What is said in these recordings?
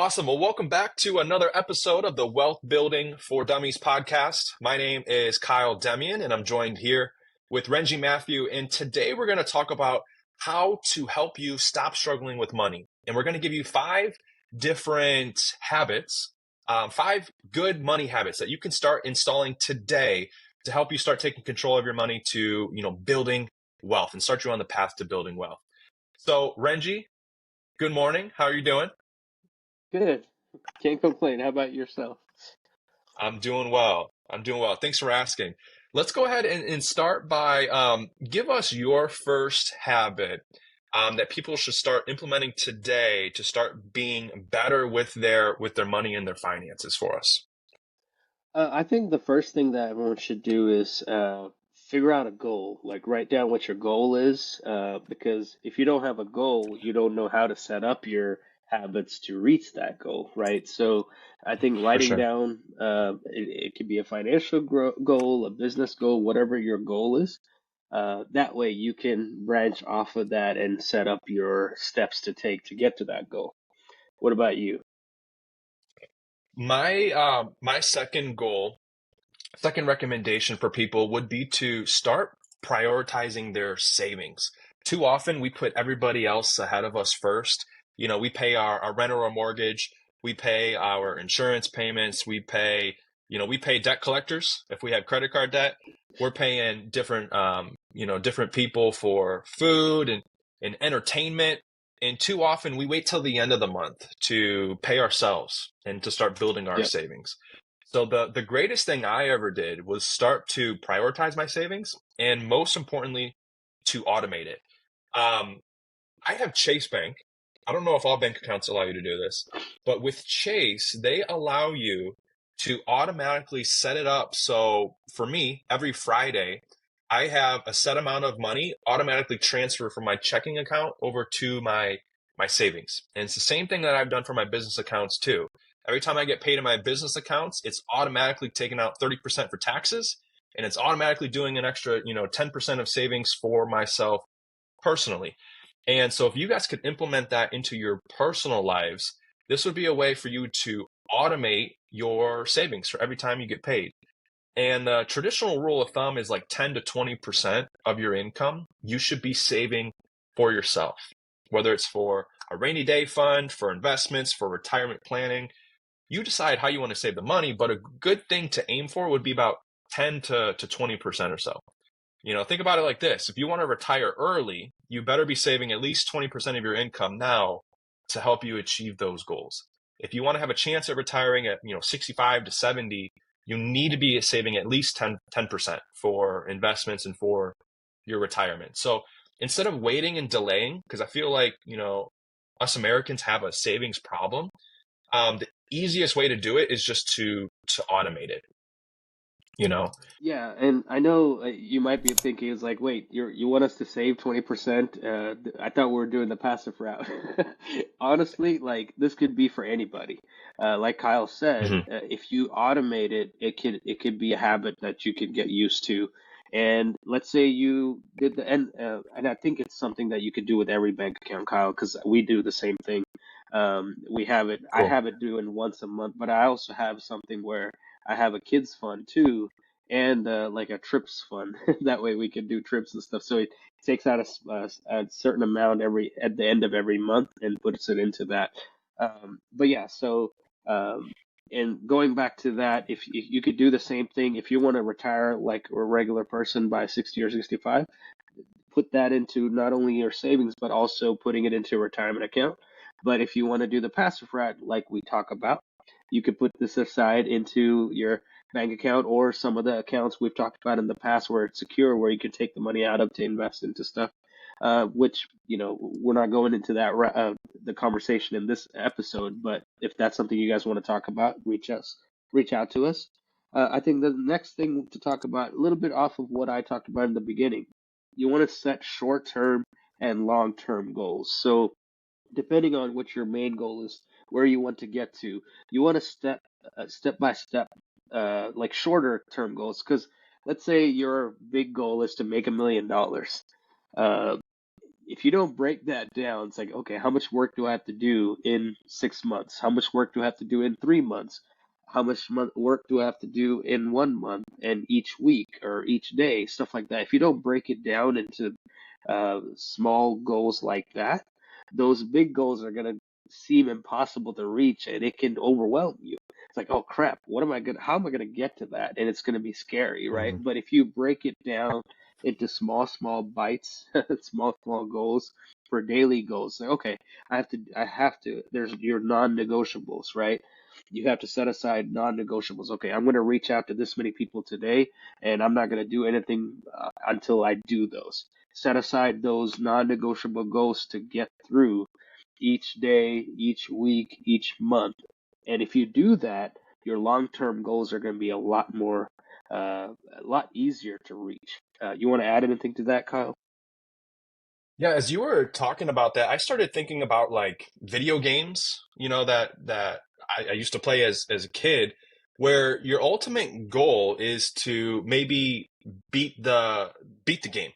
Awesome. Well, welcome back to another episode of the Wealth Building for Dummies podcast. My name is Kyle Demian, and I'm joined here with Renji Matthew. And today we're going to talk about how to help you stop struggling with money. And we're going to give you 5 different habits, 5 good money habits that you can start installing today to help you start taking control of your money to, building wealth and start you on the path to building wealth. So, Renji, good morning. How are you doing? Good. Can't complain. How about yourself? I'm doing well. Thanks for asking. Let's go ahead and start by give us your first habit that people should start implementing today to start being better with their money and their finances for us. I think the first thing that everyone should do is figure out a goal. Like write down what your goal is, because if you don't have a goal, you don't know how to set up your habits to reach that goal, right? So I think For writing sure. down it could be a financial goal, a business goal, whatever your goal is. That way you can branch off of that and set up your steps to take to get to that goal. What about you? My second recommendation for people would be to start prioritizing their savings. Too often we put everybody else ahead of us first. We pay our rent or our mortgage, we pay our insurance payments, we pay debt collectors if we have credit card debt. We're paying different people for food and entertainment. And too often we wait till the end of the month to pay ourselves and to start building our Yep. savings. So the greatest thing I ever did was start to prioritize my savings and most importantly, to automate it. Um, I have Chase Bank. I don't know if all bank accounts allow you to do this, but with Chase, they allow you to automatically set it up. So for me, every Friday, I have a set amount of money automatically transfer from my checking account over to my savings. And it's the same thing that I've done for my business accounts too. Every time I get paid in my business accounts, it's automatically taking out 30% for taxes, and it's automatically doing an extra, 10% of savings for myself personally. And so if you guys could implement that into your personal lives, this would be a way for you to automate your savings for every time you get paid. And the traditional rule of thumb is like 10 to 20% of your income you should be saving for yourself, whether it's for a rainy day fund, for investments, for retirement planning. You decide how you want to save the money, but a good thing to aim for would be about 10 to 20% or so. Think about it like this. If you want to retire early, you better be saving at least 20% of your income now to help you achieve those goals. If you want to have a chance at retiring at, 65 to 70, you need to be saving at least 10% for investments and for your retirement. So instead of waiting and delaying, because I feel like, us Americans have a savings problem, the easiest way to do it is just to automate it, you know? Yeah, and I know you might be thinking it's like, wait, you want us to save 20%? I thought we were doing the passive route. Honestly, like this could be for anybody. Like Kyle said, Mhm. if you automate it, it could be a habit that you could get used to. And let's say you did and I think it's something that you could do with every bank account, Kyle, because we do the same thing. We have it. I Cool. have it doing once a month, but I also have something where I have a kids fund too and like a trips fund. That way we can do trips and stuff. So it takes out a certain amount every at the end of every month and puts it into that. But yeah, so um, and going back to that, if you could do the same thing, if you want to retire like a regular person by 60 or 65, put that into not only your savings but also putting it into a retirement account. But if you want to do the passive route, like we talk about, you could put this aside into your bank account or some of the accounts we've talked about in the past where it's secure, where you can take the money out of to invest into stuff. Which we're not going into that the conversation in this episode, but if that's something you guys want to talk about, reach out to us. I think the next thing to talk about, a little bit off of what I talked about in the beginning, you want to set short-term and long-term goals. So depending on what your main goal is, where you want to get to, you want to step by step, like shorter term goals. Because let's say your big goal is to make $1 million. Uh, if you don't break that down, it's like, okay, how much work do I have to do in 6 months? How much work do I have to do in 3 months? How much work do I have to do in 1 month and each week or each day? Stuff like that. If you don't break it down into small goals like that, those big goals are going to seem impossible to reach and it can overwhelm you. It's like, oh crap, how am I gonna get to that? And it's gonna be scary, right? Mhm. But if you break it down into small bites, small goals for daily goals. Like, okay, there's your non-negotiables, right? You have to set aside non-negotiables. Okay, I'm going to reach out to this many people today, and I'm not going to do anything until I do those. Set aside those non-negotiable goals to get through each day, each week, each month. And if you do that, your long-term goals are going to be a lot easier to reach. You want to add anything to that, Kyle? Yeah, as you were talking about that, I started thinking about like video games, that I used to play as a kid, where your ultimate goal is to maybe beat the beat the game,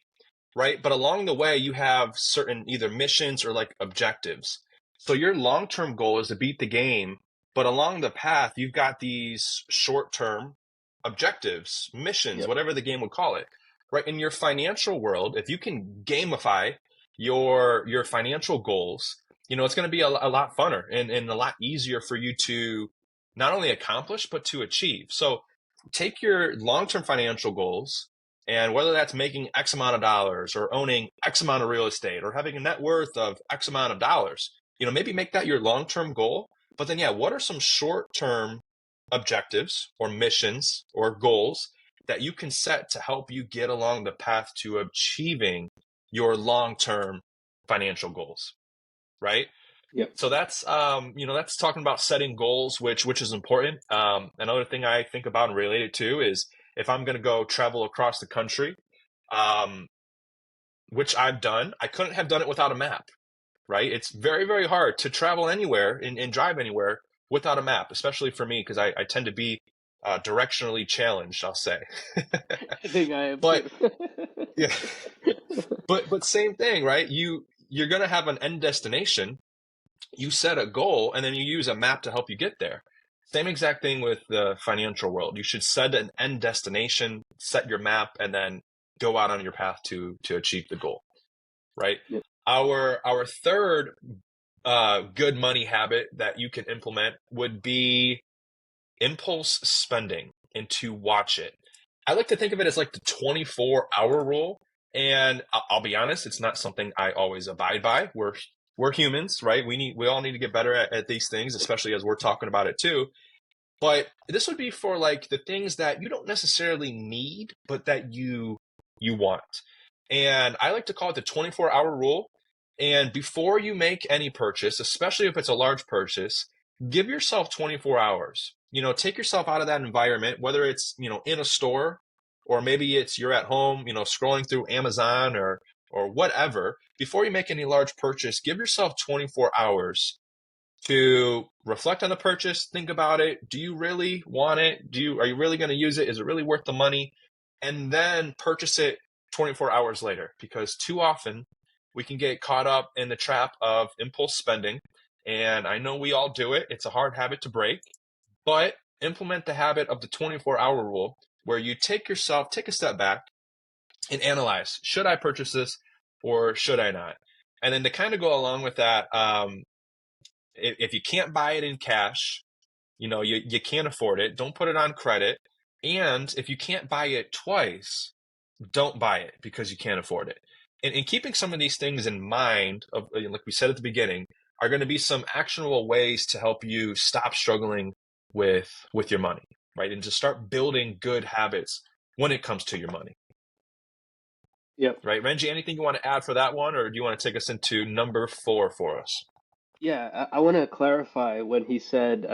right? But along the way, you have certain either missions or like objectives. So your long-term goal is to beat the game, but along the path, you've got these short-term objectives, missions, Yep. whatever the game would call it, right? In your financial world, if you can gamify your financial goals, it's going to be a lot funner and a lot easier for you to not only accomplish, but to achieve. So take your long-term financial goals, and whether that's making X amount of dollars or owning X amount of real estate or having a net worth of X amount of dollars, maybe make that your long term goal. But then, yeah, what are some short term objectives or missions or goals that you can set to help you get along the path to achieving your long term financial goals, right? Yep. So that's talking about setting goals, which is important. Another thing I think about and relate it to is if I'm going to go travel across the country, um, which I've done, I couldn't have done it without a map, right? It's very, very hard to travel anywhere and drive anywhere without a map, especially for me, because I tend to be directionally challenged, I'll say. I think I am But too. yeah, but same thing, right? You're going to have an end destination. You set a goal and then you use a map to help you get there. Same exact thing with the financial world. You should set an end destination, set your map, and then go out on your path to achieve the goal, right? Yep. Our third good money habit that you can implement would be impulse spending and to watch it. I like to think of it as like the 24-hour rule. And I'll be honest, it's not something I always abide by. We're humans, right? We all need to get better at these things, especially as we're talking about it too. But this would be for like the things that you don't necessarily need, but that you want. And I like to call it the 24-hour rule. And before you make any purchase, especially if it's a large purchase, give yourself 24 hours. Take yourself out of that environment, whether it's, in a store or maybe it's you're at home, scrolling through Amazon or whatever. Before you make any large purchase, give yourself 24 hours to reflect on the purchase, think about it. Do you really want it? Are you really going to use it? Is it really worth the money? And then purchase it 24 hours later, because too often we can get caught up in the trap of impulse spending. And I know we all do it. It's a hard habit to break, but implement the habit of the 24-hour rule where you take a step back and analyze, should I purchase this or should I not? And then to kind of go along with that, if you can't buy it in cash, you can't afford it, don't put it on credit. And if you can't buy it twice, don't buy it because you can't afford it. And keeping some of these things in mind, like we said at the beginning, are going to be some actionable ways to help you stop struggling with your money, right? And to start building good habits when it comes to your money, Yep. right? Renji, anything you want to add for that one, or do you want to take us into number 4 for us? Yeah, I want to clarify when he said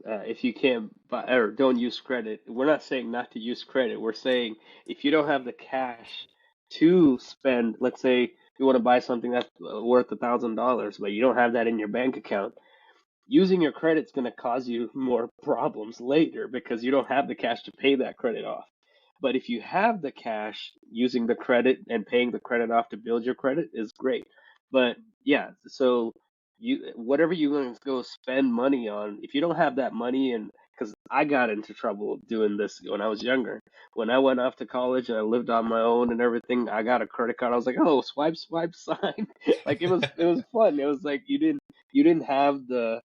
if you can't buy or don't use credit. We're not saying not to use credit. We're saying if you don't have the cash to spend, let's say you want to buy something that's worth $1,000, but you don't have that in your bank account, using your credit's going to cause you more problems later because you don't have the cash to pay that credit off. But if you have the cash, using the credit and paying the credit off to build your credit is great. But yeah, so you whatever you're going to go spend money on, if you don't have that money, and because I got into trouble doing this when I was younger. When I went off to college and I lived on my own and everything, I got a credit card. I was like, oh, swipe, swipe, sign. Like it was fun. It was like you didn't have the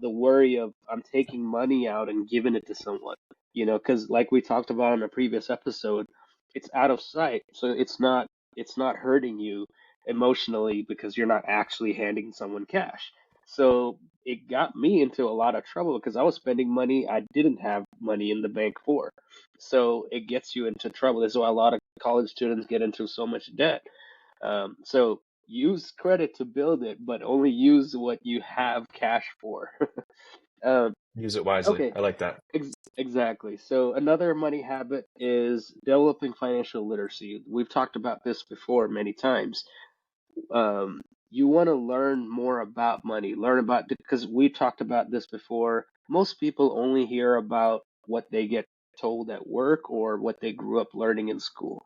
worry of I'm taking money out and giving it to someone, because like we talked about in a previous episode, it's out of sight, so it's not hurting you emotionally because you're not actually handing someone cash. So it got me into a lot of trouble because I was spending money I didn't have money in the bank for. So it gets you into trouble. This is why a lot of college students get into so much debt. So use credit to build it, but only use what you have cash for. um, Use it wisely. okay, I like that. exactly. So another money habit is developing financial literacy. We've talked about this before many times. You want to learn more about money, learn about, because we talked about this before. Most people only hear about what they get told at work or what they grew up learning in school.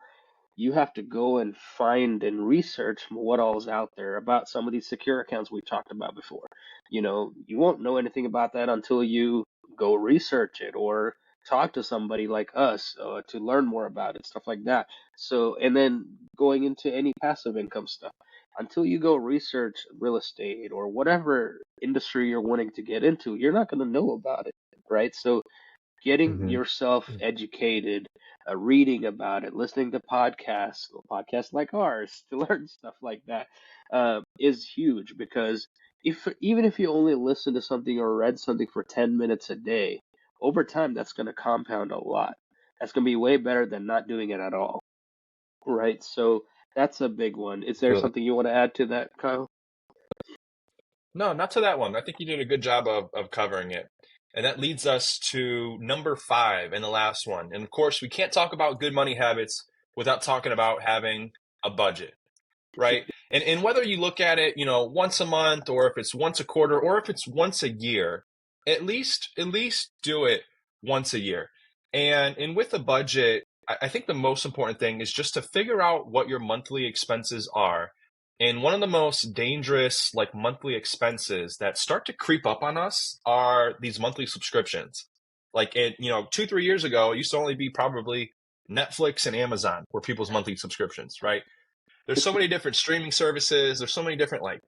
You have to go and find and research what all's out there about some of these secure accounts we talked about before. You won't know anything about that until you go research it or talk to somebody like us to learn more about it, stuff like that. So, and then going into any passive income stuff. Until you go research real estate or whatever industry you're wanting to get into, you're not going to know about it, right? So, getting Hmm. yourself educated, reading about it, listening to podcasts like ours to learn stuff like that, is huge because if even if you only listen to something or read something for 10 minutes a day, over time that's going to compound a lot. That's going to be way better than not doing it at all, right? So that's a big one. Is there Absolutely. something you want to add to that, Kyle? No, not to that one. I think you did a good job of covering it. And that leads us to number five and the last one. And of course, we can't talk about good money habits without talking about having a budget, right? And whether you look at it, once a month or if it's once a quarter or if it's once a year, at least do it once a year. And with a budget, I think the most important thing is just to figure out what your monthly expenses are. And one of the most dangerous like monthly expenses that start to creep up on us are these monthly subscriptions. Like 2, 3 years ago, it used to only be probably Netflix and Amazon were people's monthly subscriptions, right? There's so many different streaming services. There's so many different like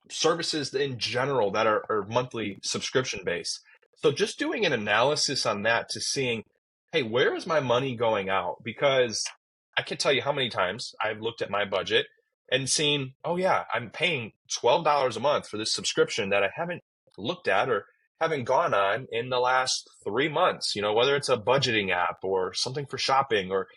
services in general that are monthly subscription based. So just doing an analysis on that to seeing, hey, where is my money going out? Because I can tell you how many times I've looked at my budget and seen, oh yeah, I'm paying $12 a month for this subscription that I haven't looked at or haven't gone on in the last 3 months, whether it's a budgeting app or something for shopping or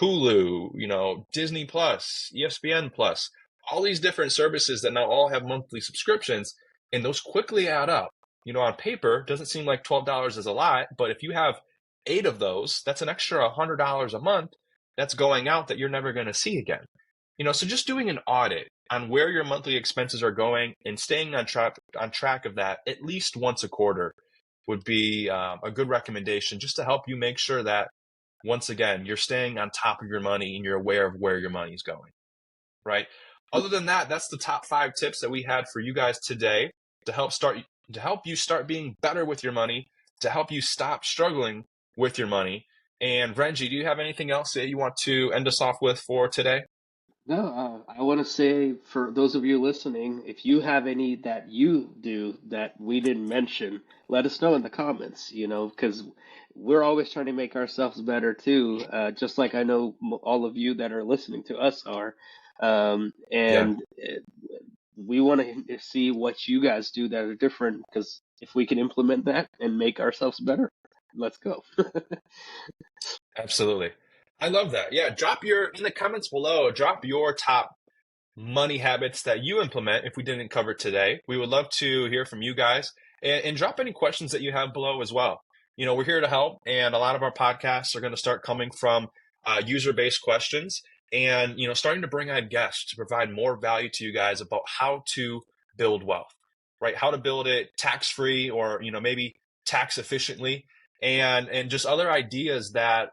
Hulu, Disney Plus, ESPN Plus, all these different services that now all have monthly subscriptions, and those quickly add up. On paper, it doesn't seem like $12 is a lot, but if you have eight of those, that's an extra $100 a month that's going out that you're never going to see again. So just doing an audit on where your monthly expenses are going and staying on track of that at least once a quarter would be a good recommendation just to help you make sure that once again you're staying on top of your money and you're aware of where your money is going, right? Other than that, that's the top five tips that we had for you guys today to help you start being better with your money, to help you stop struggling with your money. And Renji, do you have anything else that you want to end us off with for today? No, I want to say for those of you listening, if you have any that you do that we didn't mention, let us know in the comments, because we're always trying to make ourselves better too, just like I know all of you that are listening to us are. Yeah, And we want to see what you guys do that are different, because if we can implement that and make ourselves better, let's go. absolutely. I love that. Yeah, in the comments below, drop your top money habits that you implement if we didn't cover today. We would love to hear from you guys and drop any questions that you have below as well. We're here to help, and a lot of our podcasts are going to start coming from user-based questions and, starting to bring on guests to provide more value to you guys about how to build wealth, right? How to build it tax-free or, maybe tax efficiently and just other ideas that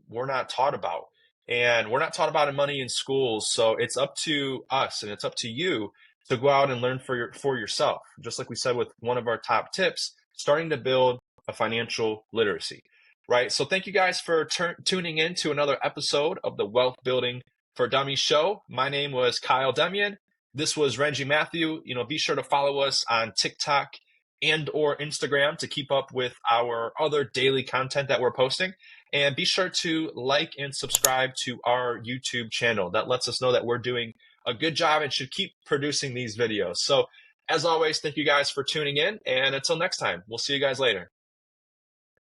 we're not taught about. And we're not taught about money in schools. So it's up to us and it's up to you to go out and learn for yourself. Just like we said with one of our top tips, starting to build a financial literacy, right? So thank you guys for tuning in to another episode of the Wealth Building for Dummies show. My name was Kyle Demian. This was Renji Matthew. Be sure to follow us on TikTok and or Instagram to keep up with our other daily content that we're posting. And be sure to like and subscribe to our YouTube channel. That lets us know that we're doing a good job and should keep producing these videos. So as always, thank you guys for tuning in. And until next time, we'll see you guys later.